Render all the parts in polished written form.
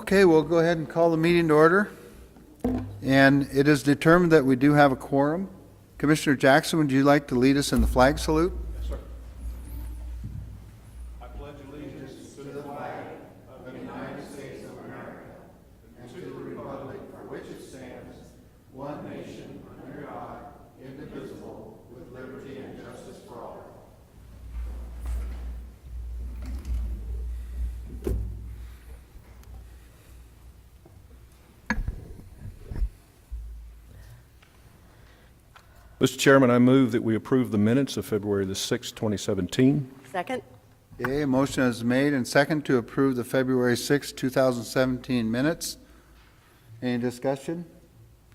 Okay, we'll go ahead and call the meeting to order. And it is determined that we do have a quorum. Commissioner Jackson, would you like to lead us in the flag salute? Yes, sir. I pledge allegiance to the flag of the United States of America and to the republic for which it stands, one nation, under God, indivisible, with liberty and justice for all. Mr. Chairman, I move that we approve the minutes of February the 6th, 2017. Second? Okay, a motion is made and second to approve the February 6, 2017 minutes. Any discussion?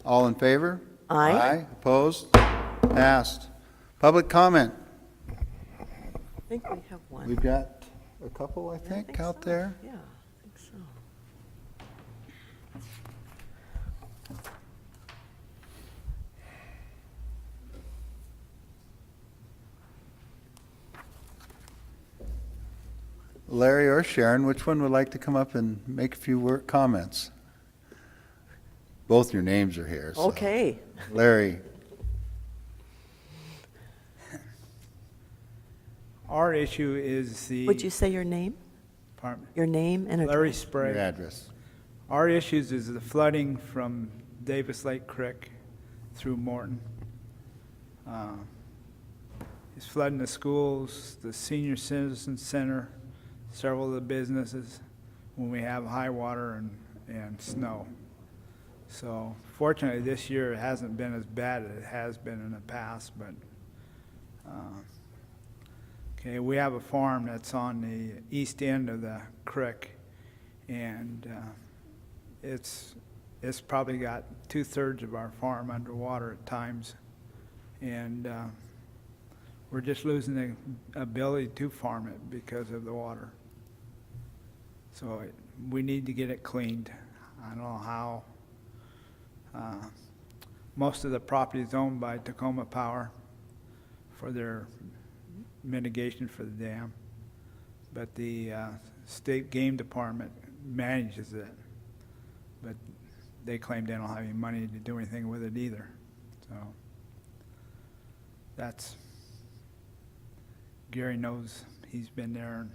All in favor? Aye. Aye. Opposed? Passed. Public comment. I think we have one. We've got a couple, I I think, out so. there. Yeah, I think so. Larry or Sharon, which one would like to come up and make a few comments? Both your names are here. So. Okay. Larry. Our issue is the. Would you say your name? Pardon me. Your name and Larry address? Your Sprague. address. Our issues is the flooding from Davis Lake Creek through Morton. It's flooding the schools, the senior citizen center, several of the businesses when we have high water and snow. So fortunately this year it hasn't been as bad as it has been in the past, but okay, we have a farm that's on the east end of the creek, and it's probably got 2/3 of our farm underwater at times, and we're just losing the ability to farm it because of the water. So we need to get it cleaned. I don't know how. Most of the property is owned by Tacoma Power for their mitigation for the dam, but the state game department manages it, but they claim they don't have any money to do anything with it either. So that's, Gary knows, he's been there. And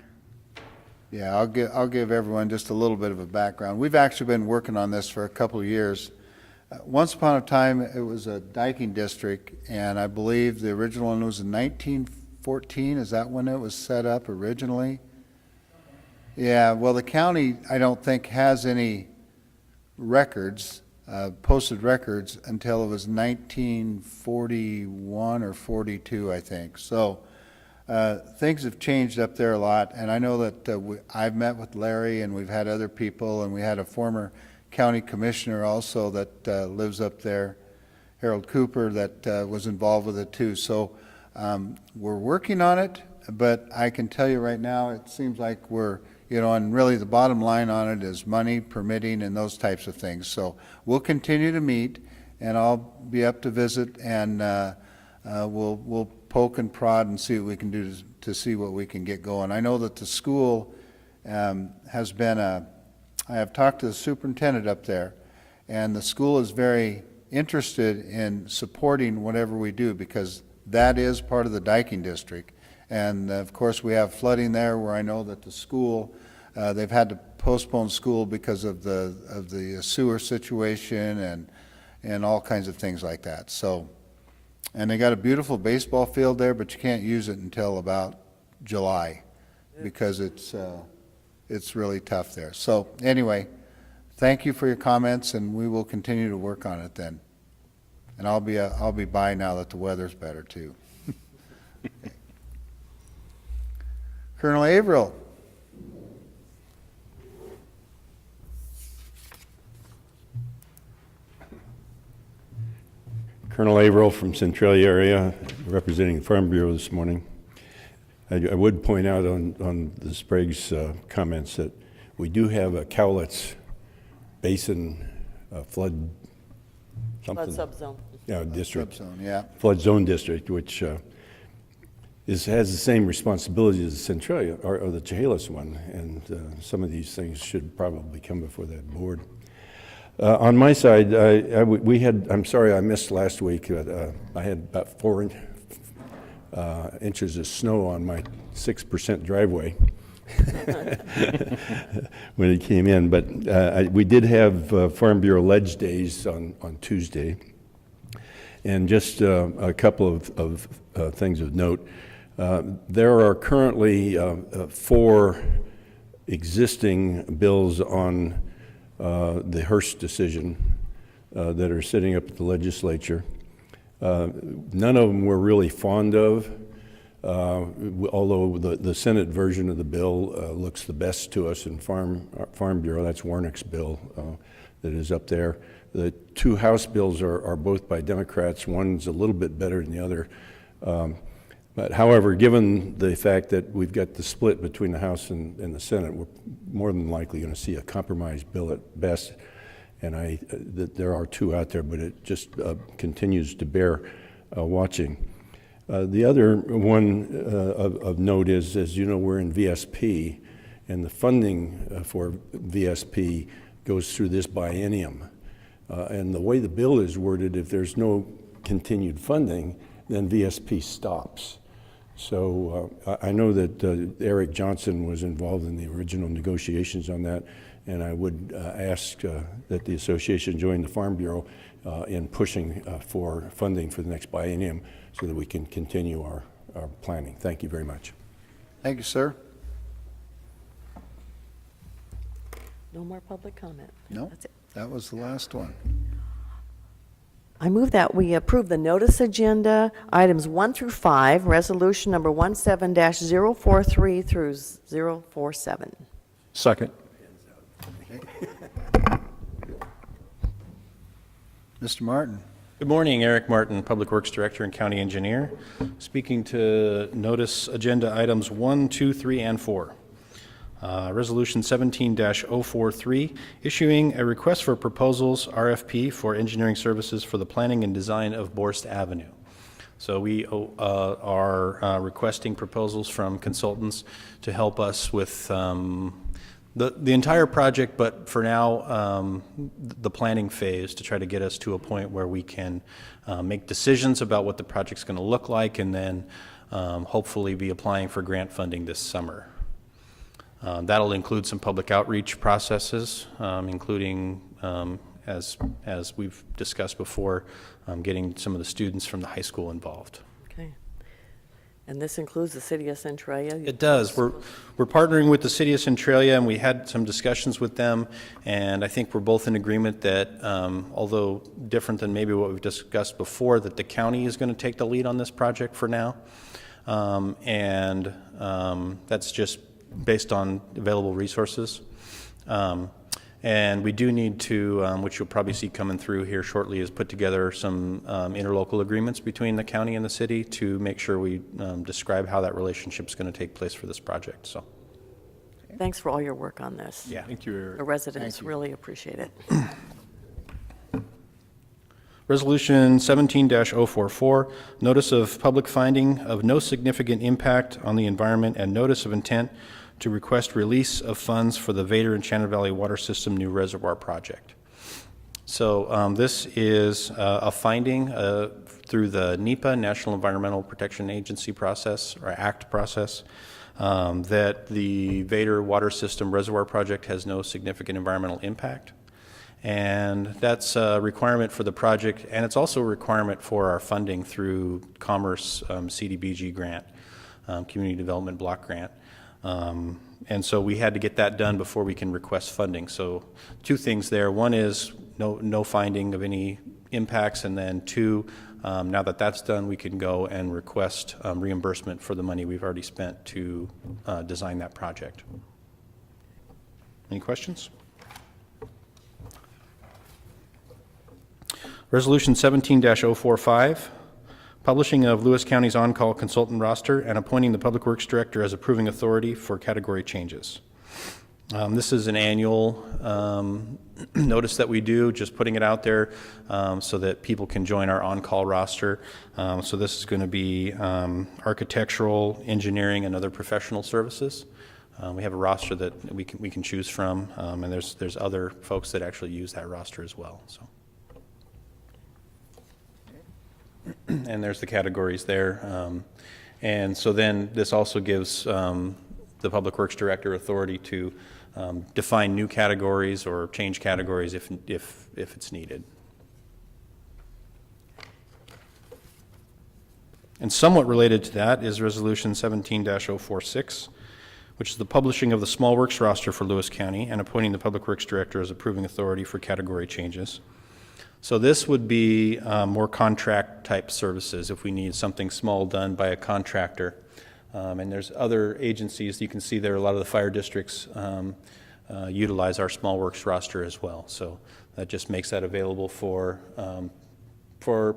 Yeah, I'll give everyone just a little bit of a background. We've actually been working on this for a couple of years. Once upon a time, it was a diking district, and I believe the original one was in 1914. Is that when it was set up originally? Yeah, well, the county, I don't think, has any records, posted records, until it was 1941 or 42, I think. So things have changed up there a lot, and I know that I've met with Larry, and we've had other people, and we had a former county commissioner also that lives up there, Harold Cooper, that was involved with it too. So we're working on it, but I can tell you right now, it seems like we're, and really the bottom line on it is money, permitting, and those types of things. So we'll continue to meet, and I'll be up to visit, and we'll poke and prod and see what we can do to see what we can get going. I know that the school has been I have talked to the superintendent up there, and the school is very interested in supporting whatever we do, because that is part of the diking district. And of course we have flooding there, where I know that the school, they've had to postpone school because of the sewer situation and all kinds of things like that. So, and they got a beautiful baseball field there, but you can't use it until about July because it's really tough there. So anyway, thank you for your comments, and we will continue to work on it then. And I'll be by now that the weather's better too. Okay. Colonel Averill. Colonel Averill from Centralia area, representing the Farm Bureau this morning. I would point out on the Sprague's comments that we do have a Cowlitz Basin flood something. Flood subzone. Yeah, district. Subzone, yeah. Flood zone district, which has the same responsibility as the Centralia, or the Chehalis one, and some of these things should probably come before that board. On my side, I'm sorry I missed last week, but I had about 4 inches of snow on my 6% driveway when it came in. But we did have Farm Bureau Ledge Days on Tuesday. And just a couple of things of note. There are currently 4 existing bills on the Hearst decision that are sitting up at the legislature. None of them we're really fond of, although the Senate version of the bill looks the best to us in Farm Bureau. That's Warnick's bill that is up there. The 2 House bills are both by Democrats. One's a little bit better than the other. But however, given the fact that we've got the split between the House and the Senate, we're more than likely going to see a compromise bill at best. And there are 2 out there, but it just continues to bear watching. The other one of note is, as you know, we're in VSP, and the funding for VSP goes through this biennium. And the way the bill is worded, if there's no continued funding, then VSP stops. So I know that Eric Johnson was involved in the original negotiations on that, and I would ask that the association join the Farm Bureau in pushing for funding for the next biennium so that we can continue our planning. Thank you very much. Thank you, sir. No more public comment? No, That's it. that was the last one. I move that we approve the notice agenda, items 1 through 5, resolution number 17-043 through 047. Second. Mr. Martin. Good morning, Eric Martin, Public Works Director and County Engineer. Speaking to notice agenda items 1, 2, 3, and 4. Resolution 17-043, issuing a request for proposals, RFP, for engineering services for the planning and design of Borst Avenue. So we are requesting proposals from consultants to help us with the entire project, but for now, the planning phase to try to get us to a point where we can make decisions about what the project's going to look like, and then hopefully be applying for grant funding this summer. That'll include some public outreach processes, including, as we've discussed before, getting some of the students from the high school involved. Okay. And this includes the city of Centralia? It does. We're partnering with the city of Centralia, and we had some discussions with them, and I think we're both in agreement that, although different than maybe what we've discussed before, that the county is going to take the lead on this project for now, and that's just based on available resources. And we do need to, which you'll probably see coming through here shortly, is put together some interlocal agreements between the county and the city to make sure we describe how that relationship is going to take place for this project. So, Thanks for all your work on this. yeah. Thank you, Eric. The residents really appreciate it. Resolution 17-044, notice of public finding of no significant impact on the environment and notice of intent to request release of funds for the Vader-Enchanted Valley Water System new reservoir project. So this is a finding through the NEPA, National Environmental Protection Agency process, or Act process, that the Vader Water System reservoir project has no significant environmental impact. And that's a requirement for the project, and it's also a requirement for our funding through Commerce CDBG grant, Community Development Block Grant. And so we had to get that done before we can request funding. So 2 things there. One is no finding of any impacts, and then 2, now that that's done, we can go and request reimbursement for the money we've already spent to design that project. Any questions? Resolution 17-045, publishing of Lewis County's on-call consultant roster and appointing the Public Works Director as approving authority for category changes. This is an annual notice that we do, just putting it out there so that people can join our on-call roster. So this is going to be architectural, engineering, and other professional services. We have a roster that we can choose from, and there's other folks that actually use that roster as well. So, and there's the categories there. And so then this also gives the Public Works Director authority to define new categories or change categories if it's needed. And somewhat related to that is Resolution 17-046, which is the publishing of the Small Works roster for Lewis County and appointing the Public Works Director as approving authority for category changes. So this would be more contract-type services if we need something small done by a contractor. And there's other agencies, you can see there, a lot of the fire districts utilize our Small Works roster as well. So that just makes that available for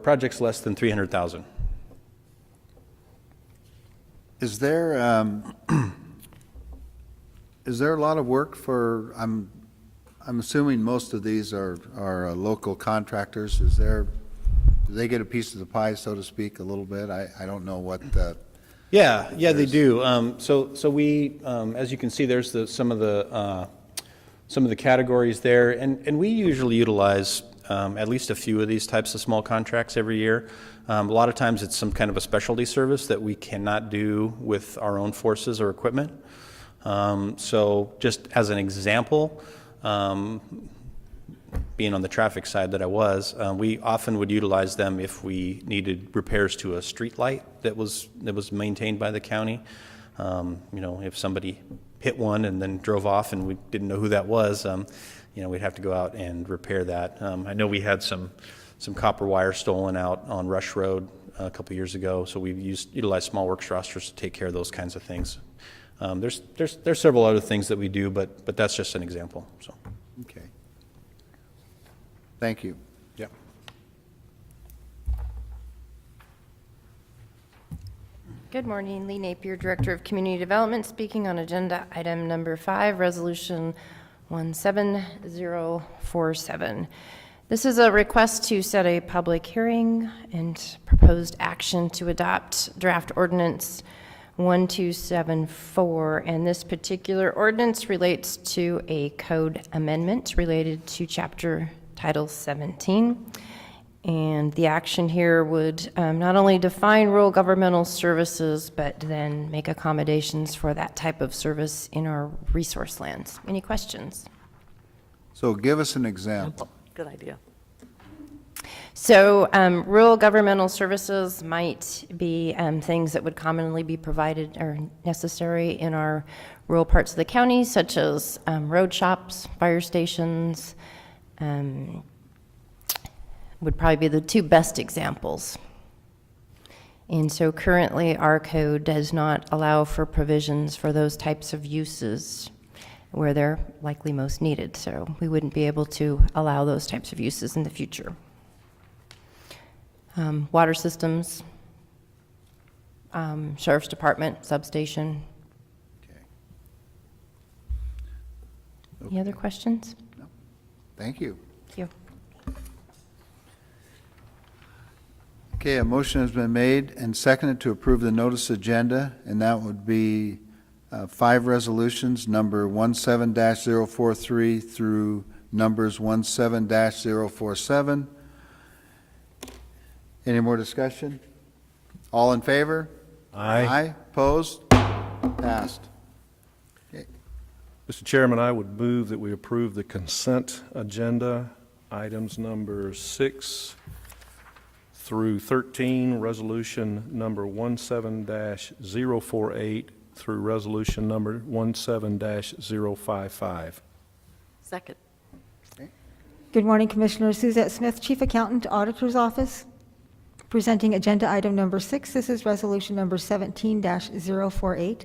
projects less than $300,000. Is there a lot of work for, I'm assuming most of these are local contractors. Do they get a piece of the pie, so to speak, a little bit? I don't know what the... Yeah, they do. So we, as you can see, there's some of the categories there, and we usually utilize at least a few of these types of small contracts every year. A lot of times it's some kind of a specialty service that we cannot do with our own forces or equipment. So just as an example, being on the traffic side that I was, we often would utilize them if we needed repairs to a street light that was maintained by the county. If somebody hit one and then drove off and we didn't know who that was, we'd have to go out and repair that. I know we had some copper wire stolen out on Rush Road a couple years ago, so we've utilized Small Works rosters to take care of those kinds of things. There's several other things that we do, but that's just an example. So. Okay. Thank you. Yeah. Good morning, Lee Napier, Director of Community Development, speaking on agenda item number 5, Resolution 17047. This is a request to set a public hearing and proposed action to adopt draft ordinance 1274, and this particular ordinance relates to a code amendment related to Chapter Title 17. And the action here would not only define rural governmental services, but then make accommodations for that type of service in our resource lands. Any questions? So give us an example. Good idea. So rural governmental services might be things that would commonly be provided or necessary in our rural parts of the county, such as road shops, fire stations, would probably be the two best examples. And so currently our code does not allow for provisions for those types of uses where they're likely most needed. So we wouldn't be able to allow those types of uses in the future. Water systems, Sheriff's Department, substation. Okay. Any other questions? No. Thank you. Thank you. Okay, a motion has been made and seconded to approve the notice agenda, and that would be 5 resolutions, number 17-043 through numbers 17-047. Any more discussion? All in favor? Aye. Aye. Opposed? Passed. Okay. Mr. Chairman, I would move that we approve the consent agenda, items number 6 through 13, resolution number 17-048 through resolution number 17-055. Second. Good morning, Commissioner. Suzette Smith, Chief Accountant, Auditor's Office. Presenting agenda item number 6. This is resolution number 17-048.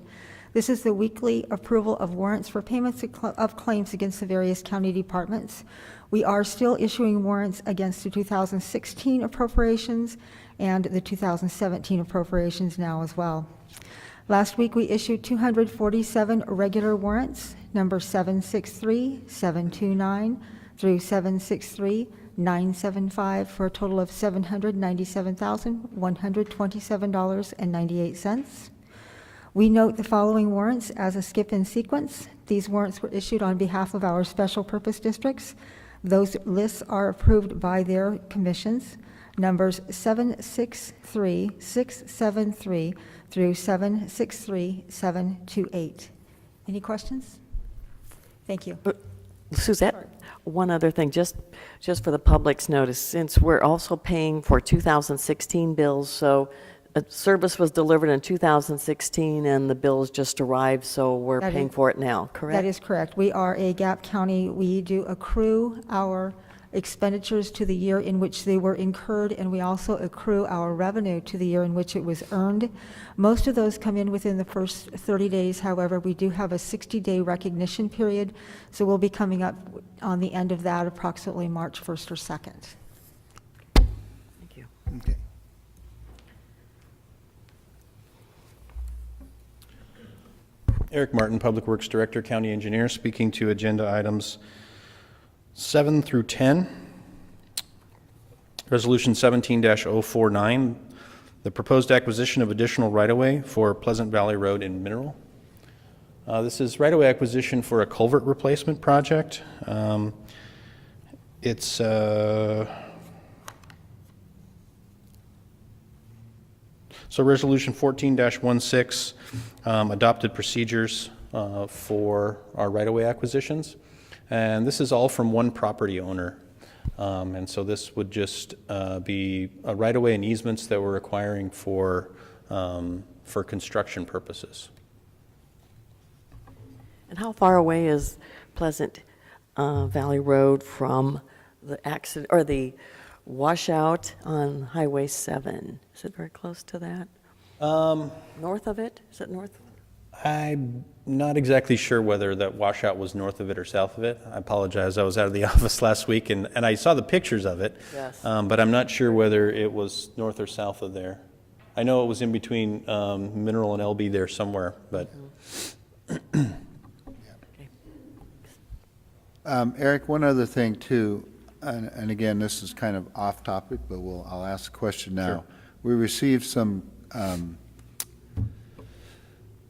This is the weekly approval of warrants for payments of claims against the various county departments. We are still issuing warrants against the 2016 appropriations and the 2017 appropriations now as well. Last week, we issued 247 regular warrants, number 763, 729 through 763, 975, for a total of $797,127.98. We note the following warrants as a skip in sequence. These warrants were issued on behalf of our special purpose districts. Those lists are approved by their commissions. Numbers 763, 673 through 763, 728. Any questions? Thank you. Suzette, one other thing, just for the public's notice, since we're also paying for 2016 bills, so a service was delivered in 2016 and the bills just arrived, so we're That is- paying for it now, correct? That is correct. We are a Gap County. We do accrue our expenditures to the year in which they were incurred, and we also accrue our revenue to the year in which it was earned. Most of those come in within the first 30 days. However, we do have a 60-day recognition period, so we'll be coming up on the end of that, approximately March 1st or 2nd. Thank you. Okay. Eric Martin, Public Works Director, County Engineer, speaking to agenda items 7 through 10. Resolution 17-049, the proposed acquisition of additional right-of-way for Pleasant Valley Road in Mineral. This is right-of-way acquisition for a culvert replacement project. So Resolution 14-16 adopted procedures for our right-of-way acquisitions. And this is all from one property owner. And so this would just be a right-of-way and easements that we're acquiring for construction purposes. And how far away is Pleasant Valley Road from the accident, or the washout on Highway 7? Is it very close to that? North of it? Is it north? I'm not exactly sure whether that washout was north of it or south of it. I apologize. I was out of the office last week, and I saw the pictures of it. Yes. But I'm not sure whether it was north or south of there. I know it was in between Mineral and LB there somewhere, but... Eric, one other thing too, and again, this is kind of off topic, but I'll ask the question now. Sure. We received some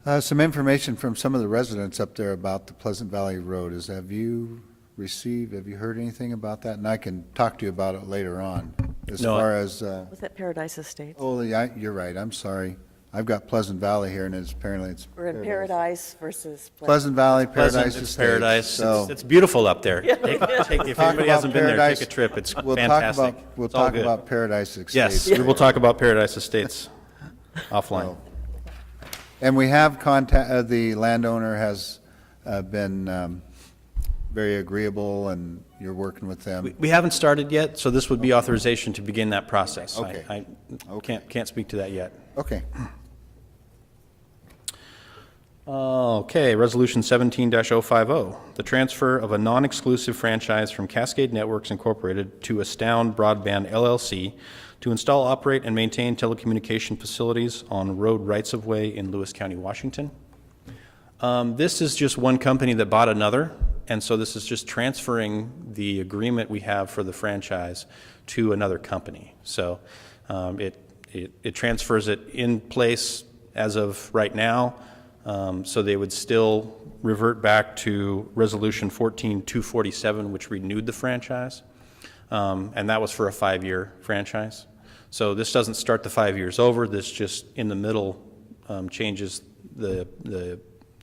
information from some of the residents up there about the Pleasant Valley Road. Have you heard anything about that? And I can talk to you about it later on, as No, far as, Was that Paradise Estates? oh, yeah, you're right, I'm sorry. I've got Pleasant Valley here, and apparently it's. We're in Paradise versus Pleasant Valley, Paradise Pleasant, Estates. it's paradise. So It's beautiful up there. If talk anybody about hasn't been there, Paradise. take a trip. It's we'll fantastic. We'll It's all talk good. about Paradise Estates. Yes, we will talk about Paradise Estates offline. And we have the landowner has been very agreeable, and you're working with them. We haven't started yet, so this would be authorization to begin that process. Okay. I can't speak to that yet. Okay. Okay, Resolution 17-050, the transfer of a non-exclusive franchise from Cascade Networks Incorporated to Astound Broadband LLC to install, operate, and maintain telecommunication facilities on road rights-of-way in Lewis County, Washington. This is just one company that bought another, and so this is just transferring the agreement we have for the franchise to another company. So it transfers it in place as of right now. So they would still revert back to Resolution 14-247, which renewed the franchise, and that was for a 5-year franchise. So this doesn't start the 5 years over. This just in the middle changes the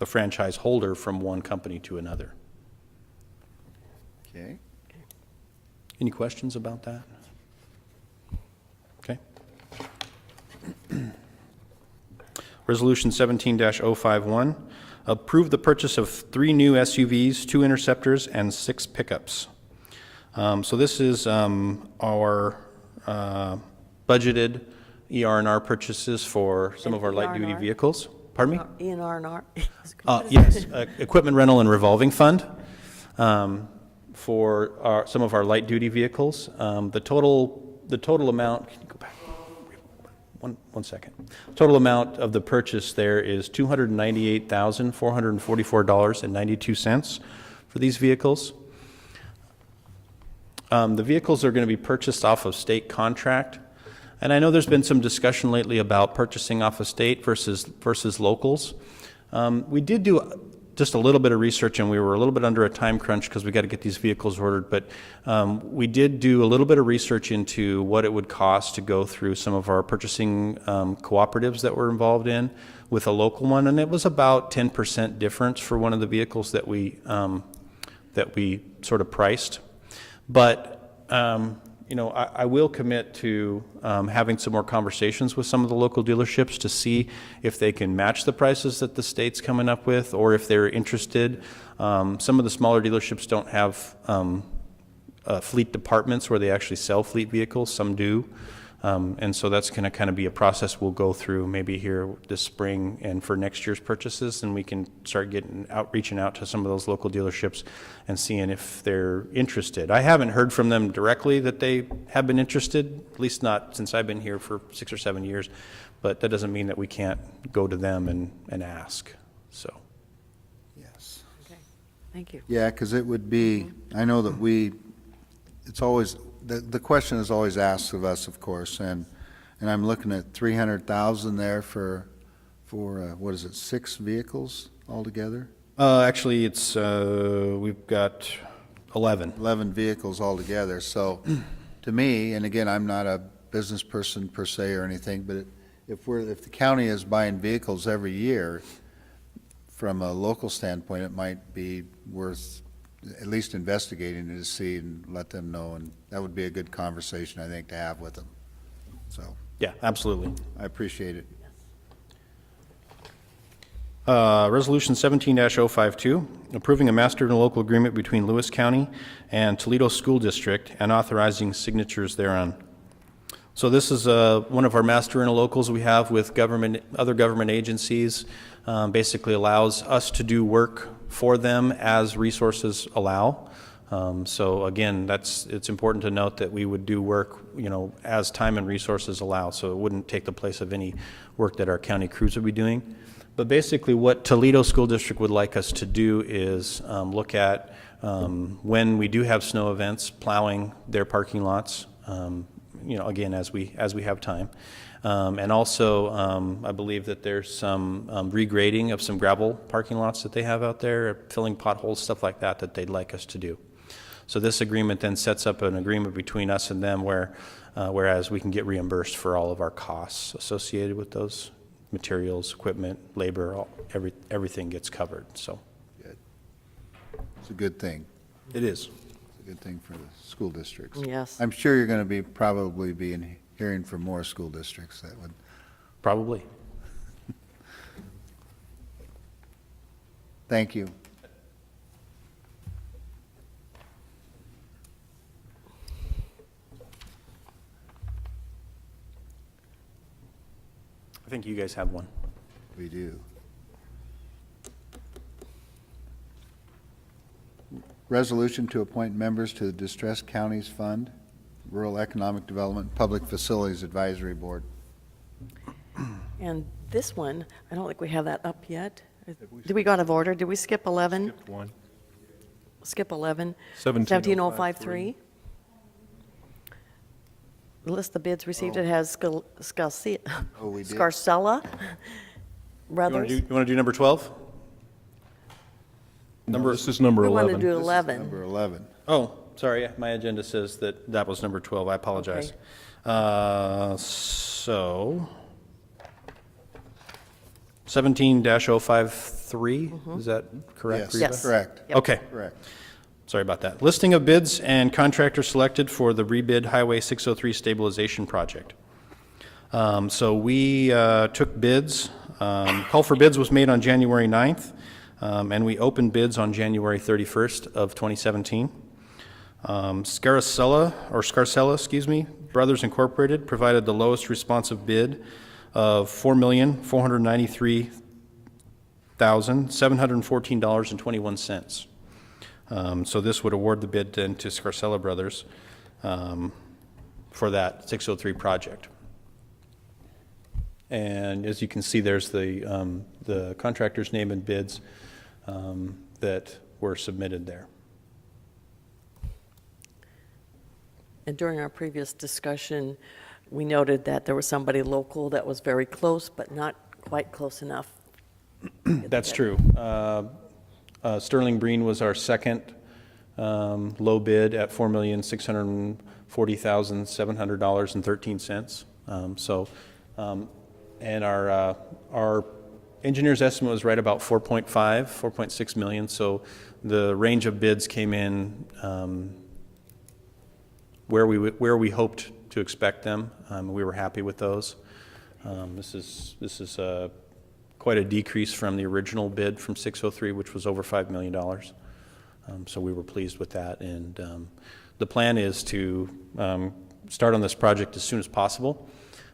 franchise holder from one company to another. Okay. Any questions about that? Okay. Resolution 17-051, approve the purchase of 3 new SUVs, 2 Interceptors, and 6 pickups. So this is our budgeted ER&R purchases for some of our light-duty ER&R? vehicles. Pardon me? ENR&R? Yes, equipment rental and revolving fund for some of our light-duty vehicles. The total amount, can you go back one second. Total amount of the purchase there is $298,444.92 for these vehicles. The vehicles are going to be purchased off of state contract. And I know there's been some discussion lately about purchasing off of state versus locals. We did do just a little bit of research, and we were a little bit under a time crunch because we got to get these vehicles ordered. But we did do a little bit of research into what it would cost to go through some of our purchasing cooperatives that we're involved in with a local one, and it was about 10% difference for one of the vehicles that we sort of priced. But I will commit to having some more conversations with some of the local dealerships to see if they can match the prices that the state's coming up with, or if they're interested. Some of the smaller dealerships don't have fleet departments where they actually sell fleet vehicles. Some do. And so that's going to kind of be a process we'll go through maybe here this spring and for next year's purchases, and we can start reaching out to some of those local dealerships and seeing if they're interested. I haven't heard from them directly that they have been interested, at least not since I've been here for 6 or 7 years, but that doesn't mean that we can't go to them and ask. So. Yes. Okay, thank you. Yeah, because it would be, I know that it's always, the question is always asked of us, of course, and I'm looking at 300,000 there for what is it, 6 vehicles altogether? Actually, it's we've got 11. 11 vehicles altogether. So to me, and again, I'm not a business person per se or anything, but if the county is buying vehicles every year, from a local standpoint, it might be worth at least investigating it to see and let them know, and that would be a good conversation, I think, to have with them. So Yeah, absolutely. I appreciate it. Resolution 17-052, approving a Master Interlocal Agreement between Lewis County and Toledo School District and authorizing signatures thereon. So this is one of our Master Interlocals we have with other government agencies. Basically allows us to do work for them as resources allow. So again, it's important to note that we would do work, as time and resources allow. So it wouldn't take the place of any work that our county crews would be doing. But basically what Toledo School District would like us to do is look at when we do have snow events, plowing their parking lots, again, as we have time. And also, I believe that there's some regrading of some gravel parking lots that they have out there, filling potholes, stuff like that they'd like us to do. So this agreement then sets up an agreement between us and them whereas we can get reimbursed for all of our costs associated with those materials, equipment, labor, everything gets covered. So Good. It's a good thing. it is. It's a good thing for the school districts. Yes. I'm sure you're going to probably be hearing from more school districts that would. Probably. Thank you. I think you guys have one. We do. Resolution to appoint members to the Distressed Counties Fund, Rural Economic Development, Public Facilities Advisory Board. And this one, I don't think we have that up yet. Did we go out of order? Did we skip 11? Skipped one. Skip 11? 17053. 17053. The list of bids received, it has Oh, we did? Scarcella You Brothers. want to do number 12? This is number We 11. want to do This is 11. Number 11. Oh, sorry, my agenda says that was number 12, I apologize. So, 17-053, is that correct? Yes, Reba? Yes. correct. Yep. Okay, Correct. sorry about that. Listing of bids and contractor selected for the Rebid Highway 603 Stabilization Project. So we took bids. Call for bids was made on January 9th, and we opened bids on January 31st of 2017. Scarcella, Brothers Incorporated provided the lowest responsive bid of $4,493,714.21. So this would award the bid then to Scarcella Brothers for that 603 project. And as you can see, there's the contractor's name and bids that were submitted there. And during our previous discussion, we noted that there was somebody local that was very close, but not quite close enough. That's true. Sterling Breen was our second low bid at $4,640,700.13. And our engineer's estimate was right about 4.6 million. So the range of bids came in where we hoped to expect them. We were happy with those. This is quite a decrease from the original bid from 603, which was over $5 million. So we were pleased with that. And the plan is to start on this project as soon as possible,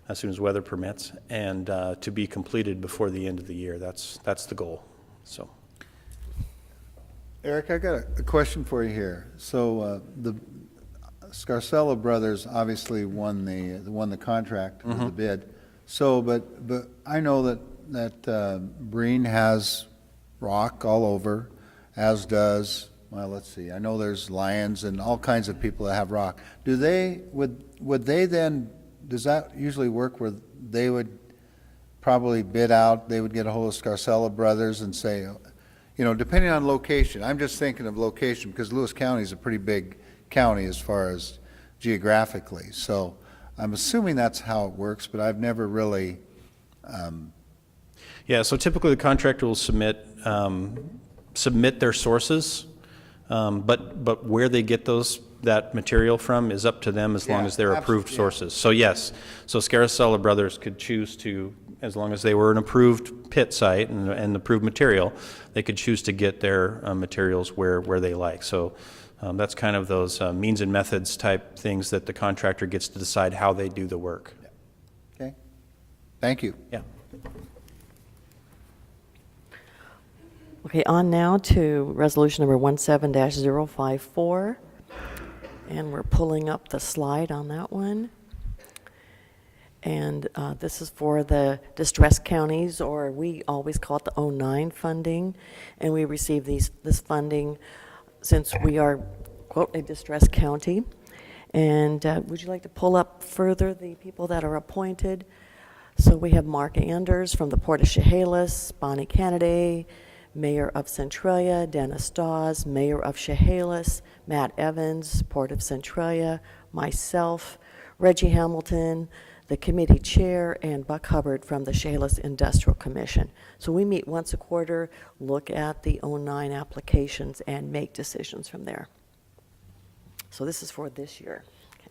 as soon as weather permits, and to be completed before the end of the year. That's the goal. So, Eric, I got a question for you here. So the Scarcella Brothers obviously won the contract with the bid. So, but I know that Breen has rock all over, as does, well, let's see, I know there's Lions and all kinds of people that have rock. Would they then, does that usually work where they would probably bid out, they would get a hold of Scarcella Brothers and say, you know, depending on location, I'm just thinking of location because Lewis County is a pretty big county as far as geographically. So I'm assuming that's how it works, but I've never really. yeah, so typically the contractor will submit their sources, but where they get that material from is up to them as long as they're approved sources. So yes, so Scarcella Brothers could choose to, as long as they were an approved pit site and approved material, they could choose to get their materials where they like. So that's kind of those means and methods type things that the contractor gets to decide how they do the work. Okay, thank you. Yeah. Okay, on now to resolution number 17-054. And we're pulling up the slide on that one. And this is for the distressed counties, or we always call it the 09 funding. And we receive this funding since we are, quote, a distressed county. And would you like to pull up further the people that are appointed? So we have Mark Anders from the Port of Chehalis, Bonnie Kennedy, Mayor of Centralia, Dennis Dawes, Mayor of Chehalis, Matt Evans, Port of Centralia, myself, Reggie Hamilton, the committee chair, and Buck Hubbard from the Chehalis Industrial Commission. So we meet once a quarter, look at the 09 applications, and make decisions from there. So this is for this year. Okay.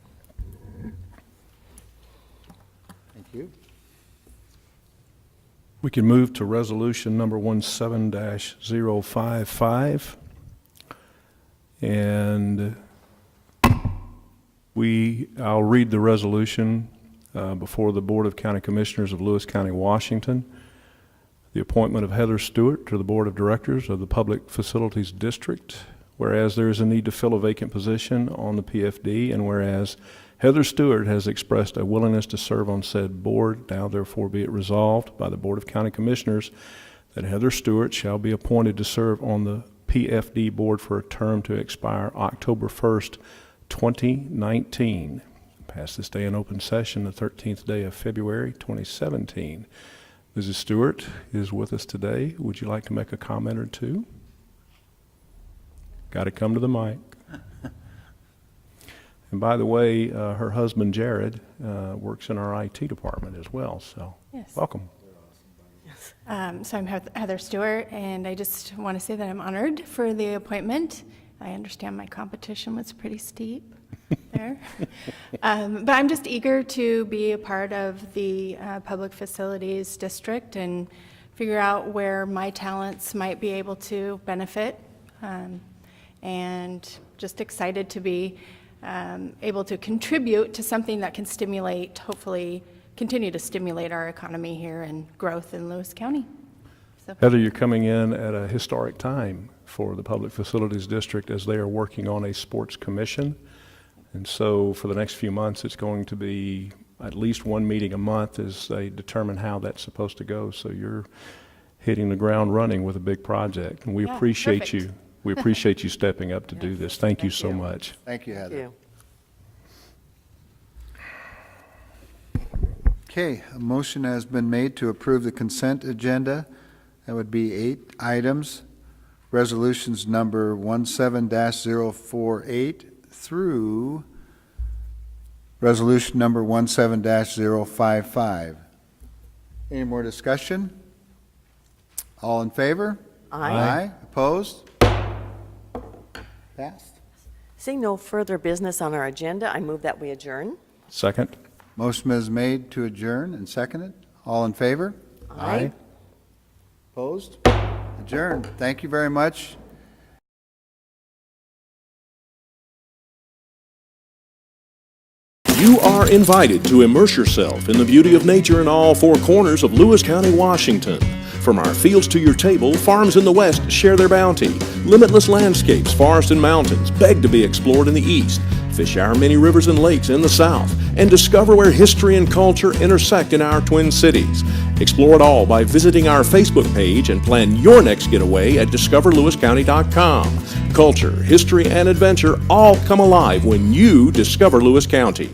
Thank you. We can move to resolution number 17-055. And I'll read the resolution before the Board of County Commissioners of Lewis County, Washington. The appointment of Heather Stewart to the Board of Directors of the Public Facilities District, whereas there is a need to fill a vacant position on the PFD, and whereas Heather Stewart has expressed a willingness to serve on said board, now therefore be it resolved by the Board of County Commissioners that Heather Stewart shall be appointed to serve on the PFD board for a term to expire October 1st, 2019. Pass this day in open session, the 13th day of February, 2017. Mrs. Stewart is with us today. Would you like to make a comment or two? Got to come to the mic. And by the way, her husband, Jared, works in our IT department as well, so Yes. welcome. So I'm Heather Stewart, and I just want to say that I'm honored for the appointment. I understand my competition was pretty steep there. But I'm just eager to be a part of the Public Facilities District and figure out where my talents might be able to benefit. And just excited to be able to contribute to something that can stimulate, hopefully continue to stimulate our economy here and growth in Lewis County. So. Heather, you're coming in at a historic time for the Public Facilities District as they are working on a sports commission. And so for the next few months, it's going to be at least one meeting a month as they determine how that's supposed to go. So you're hitting the ground running with a big project, and we Yeah, appreciate perfect. you. We appreciate you stepping up to do this. Thank you so much. Thank you, Thank Heather. you. Okay, a motion has been made to approve the consent agenda. That would be 8 items. Resolutions number 17-048 through resolution number 17-055. Any more discussion? All in favor? Aye. Opposed? Passed. Seeing no further business on our agenda, I move that we adjourn. Second? Motion is made to adjourn and seconded. All in favor? Aye. Opposed? Adjourned. Thank you very much. You are invited to immerse yourself in the beauty of nature in all 4 corners of Lewis County, Washington. From our fields to your table, farms in the west share their bounty. Limitless landscapes, forests and mountains beg to be explored in the east. Fish our many rivers and lakes in the south, and discover where history and culture intersect in our twin cities. Explore it all by visiting our Facebook page and plan your next getaway at discoverlewiscounty.com. Culture, history, and adventure all come alive when you discover Lewis County.